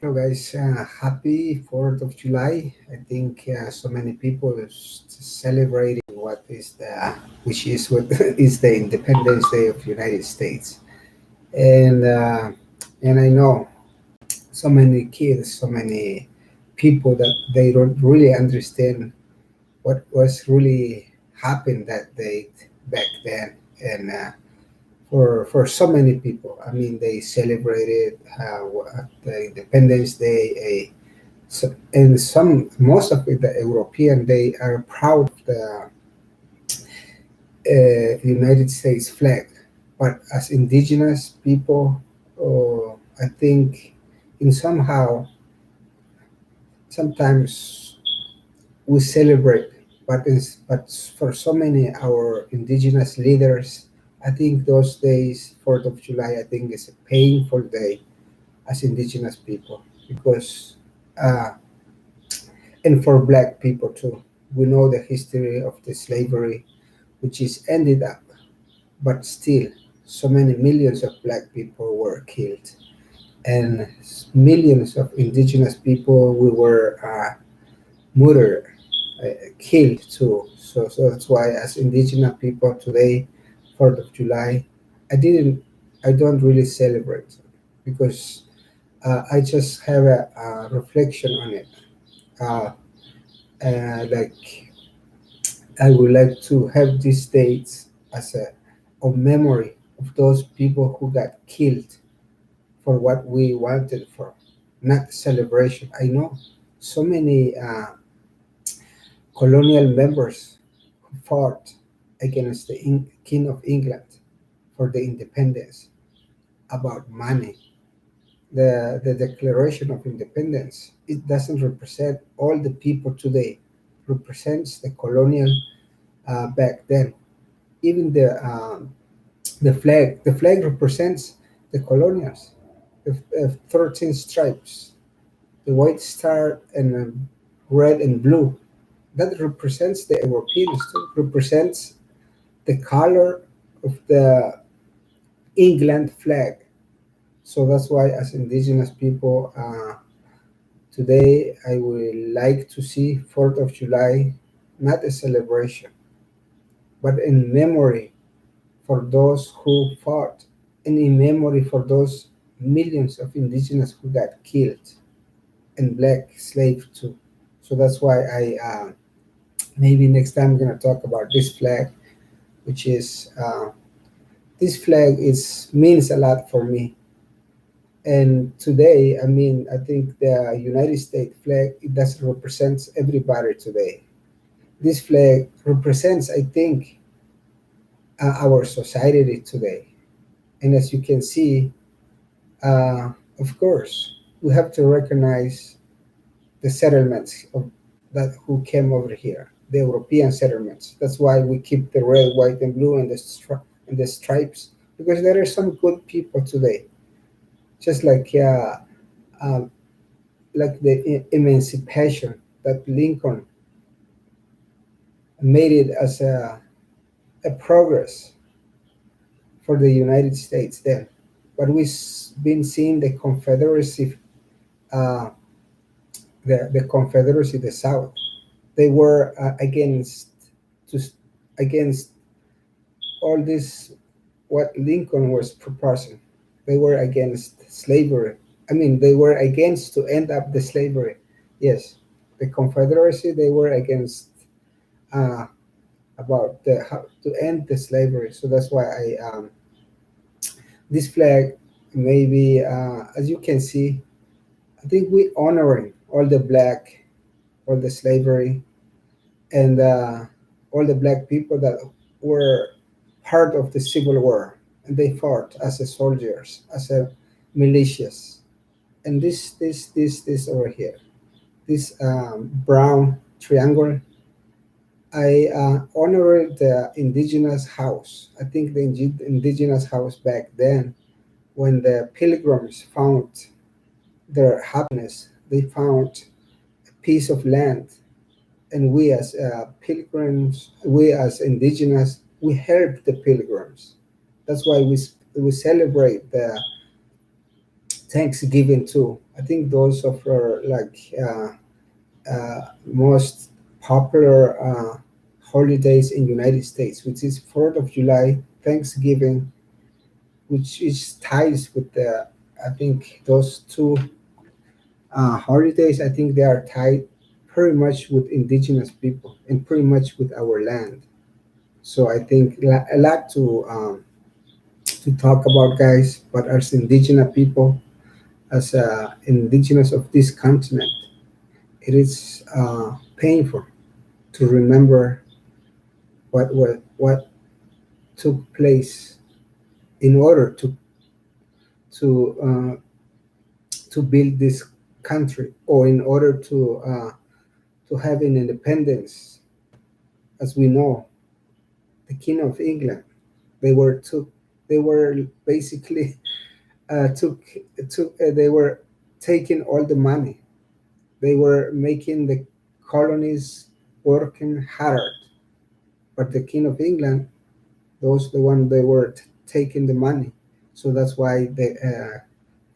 Hello, guys. Happy 4th of July. I think so many people is celebrating which is what is the Independence Day of United States. And, uh, and I know so many kids, so many people that they don't really understand what was really happened that day back then. And for so many people, I mean, they celebrated the Independence Day. So, and most of it, the European, they are proud of the United States flag. But as indigenous people, I think in somehow, sometimes we celebrate, but for so many our indigenous leaders, I think those days, 4th of July, I think is a painful day as indigenous people because uh, and for black people too. We know the history of the slavery, which is ended up, but still, so many millions of black people were killed, and millions of indigenous people we were murdered, killed too. So that's why, as indigenous people today, 4th of July, I didn't, I don't really celebrate because I just have a reflection on it. Uh, like I would like to have these dates as a memory of those people who got killed for what we wanted for, not celebration. I know so many colonial members who fought against the King of England for the independence about money. The Declaration of Independence, it doesn't represent all the people today. It represents the colonial back then. Even the flag represents the colonials, the 13 stripes, the white star and red and blue. That represents the Europeans too. Represents the color of the England flag. So that's why, as indigenous people, today I would like to see 4th of July not a celebration, but in memory for those who fought, and in memory for those millions of indigenous who got killed, and black slaves too. So that's why maybe next time I'm gonna talk about this flag, which is this flag is means a lot for me. And today, I mean, I think the United States flag, it doesn't represent everybody today. This flag represents, I think, our society today. And as you can see, of course, we have to recognize the settlements of that who came over here, the European settlements. That's why we keep the red, white, and blue and the stripes, because there are some good people today, just um, like the emancipation that Lincoln made it as a progress for the United States then. But we've been seeing the Confederacy, uh, the Confederacy, the South. They were to, against all this what Lincoln was proposing. They were against slavery. I mean, they were against to end up the slavery. Yes, the Confederacy, they were against uh, about the how to end the slavery. So that's why this flag, maybe as you can see, I think we honoring all the black, all the slavery, and all the black people that were part of the Civil War, and they fought as a soldiers, as a militias. And this over here, this brown triangle, I honored the indigenous house. I think the indigenous house back then, when the pilgrims found their happiness, they found a piece of land, and we as pilgrims, we as indigenous, we help the pilgrims. That's why we celebrate the Thanksgiving too. I think those of our most popular holidays in United States, which is 4th of July, Thanksgiving, which is ties with the, I think those two holidays, I think they are tied pretty much with indigenous people and pretty much with our land. So I think a lot to talk about, guys. But as indigenous people, as indigenous of this continent, it is painful to remember what took place in order to to build this country, or in order to have an independence. As we know, the King of England, they were took they were basically took they were taking all the money. They were making the colonies working hard, but the King of England, those the one they were taking the money. So that's why the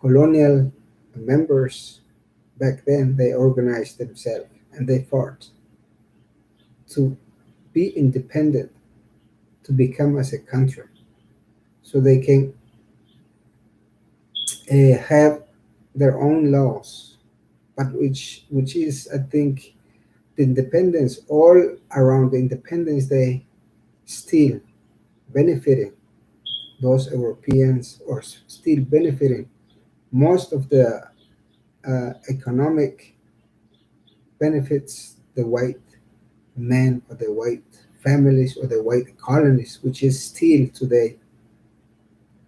colonial members back then, they organized themselves and they fought to be independent, to become as a country, so they can have their own laws, but which is, I think, the independence, all around the Independence Day, still benefiting those Europeans, or still benefiting most of the economic benefits, the white men or the white families or the white colonies, which is still today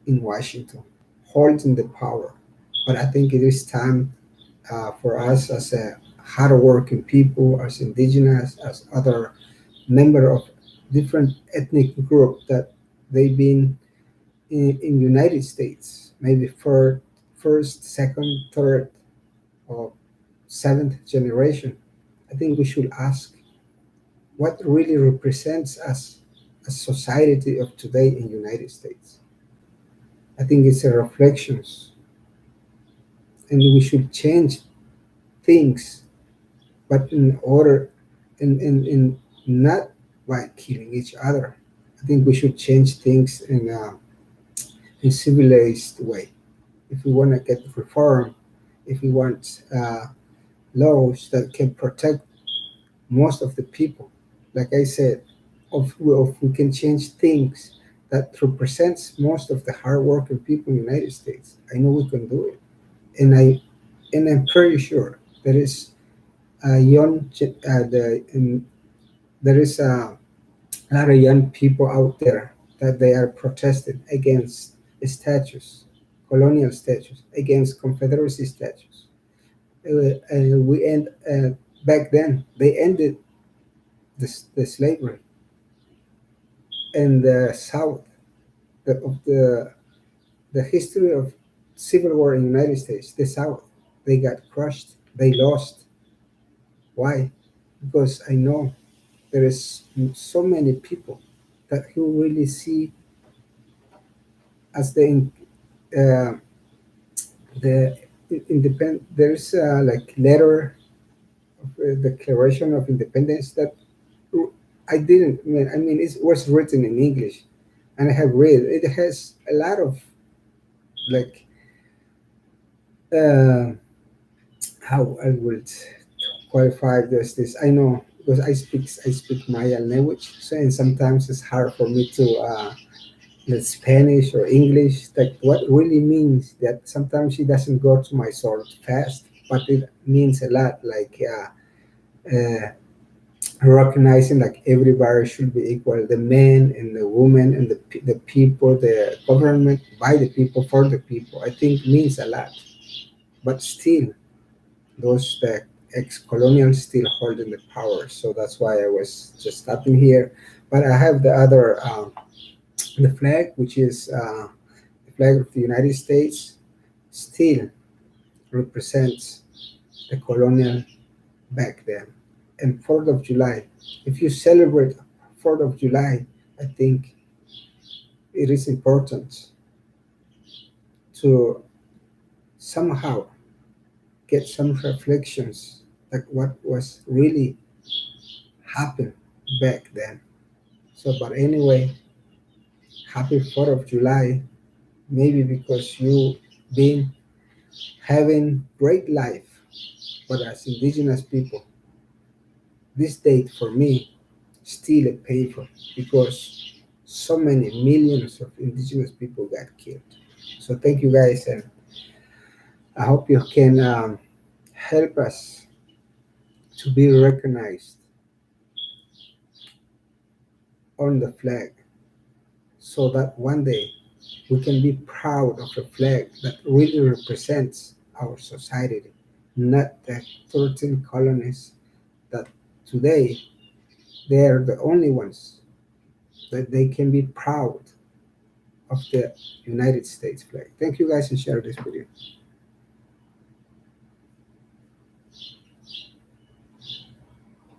in Washington, holding the power. But I think it is time for us as a hardworking people, as indigenous, as other member of different ethnic group, that they've been in United States, maybe for first, second, third, or seventh generation. I think we should ask what really represents us as society of today in United States. I think it's a reflections, and we should change things, but in order, in not by killing each other. I think we should change things in civilized way. If we want to get reform, if we want laws that can protect most of the people, like I said, of we can change things that represents most of the hardworking people in the United States. I know we can do it, and I'm pretty sure there is a there is a lot of young people out there that they are protesting against statues, colonial statues, against Confederacy statues. And we end back then they ended the slavery, and the South, of the history of Civil War in the United States, the South, they got crushed, they lost. Why? Because I know there is so many people that who really see as uh, the independent. There's like letter of Declaration of Independence that I didn't. I mean, it was written in English, and I have read. It has a lot of like uh, how I would qualify this. I know because I speak Maya language, so and sometimes it's hard for me to the Spanish or English, that what really means that sometimes it doesn't go to my soul fast, but it means a lot. Like recognizing like everybody should be equal, the men and the women and the people, the government by the people for the people. I think means a lot, but still those the ex-colonials still holding the power. So that's why I was just stopping here. But I have the other the flag, which is the flag of the United States, still represents the colonial back then. And 4th of July, if you celebrate 4th of July, I think it is important to somehow get some reflections like what was really happened back then. So, but anyway, happy 4th of July. Maybe because you been having great life, but as indigenous people, this date for me still a painful because so many millions of indigenous people got killed. So thank you guys, and I hope you can help us to be recognized on the flag so that one day we can be proud of a flag that really represents our society, not the 13 colonies that today they are the only ones that they can be proud of the United States flag. Thank you guys and share this video.